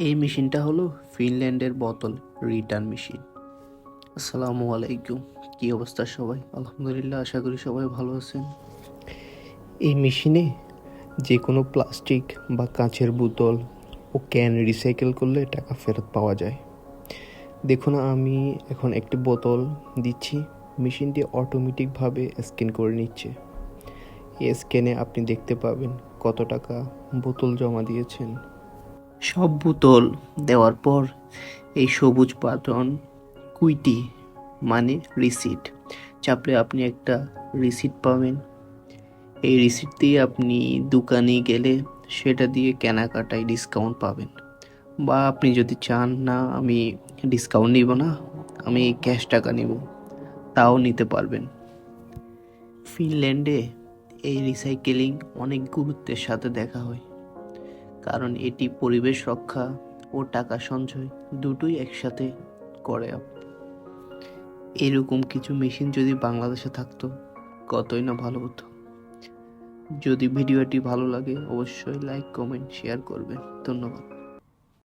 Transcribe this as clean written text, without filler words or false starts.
এই মেশিনটা হলো ফিনল্যান্ডের বোতল রিটার্ন মেশিন। আসসালামু আলাইকুম, কী অবস্থা সবাই? আলহামদুলিল্লাহ, আশা করি সবাই ভালো আছেন। এই মেশিনে যে কোনো প্লাস্টিক বা কাঁচের বোতল ও ক্যান রিসাইকেল করলে টাকা ফেরত পাওয়া যায়। দেখুন, আমি এখন একটি বোতল দিচ্ছি, মেশিনটি অটোমেটিকভাবে স্ক্যান করে নিচ্ছে। এই স্ক্যানে আপনি দেখতে পাবেন কত টাকা বোতল জমা দিয়েছেন। সব বোতল দেওয়ার পর এই সবুজ বাটন কুইটি মানে রিসিট চাপলে আপনি একটা রিসিট পাবেন। এই রিসিট দিয়ে আপনি দোকানে গেলে সেটা দিয়ে কেনাকাটায় ডিসকাউন্ট পাবেন, বা আপনি যদি চান না আমি ডিসকাউন্ট নিব না, আমি ক্যাশ টাকা নিব, তাও নিতে পারবেন। ফিনল্যান্ডে এই রিসাইকেলিং অনেক গুরুত্বের সাথে দেখা হয়, কারণ এটি পরিবেশ রক্ষা ও টাকা সঞ্চয় দুটোই একসাথে করে। এরকম কিছু মেশিন যদি বাংলাদেশে থাকতো কতই না ভালো হতো। যদি ভিডিওটি ভালো লাগে অবশ্যই লাইক, কমেন্ট, শেয়ার করবেন। ধন্যবাদ।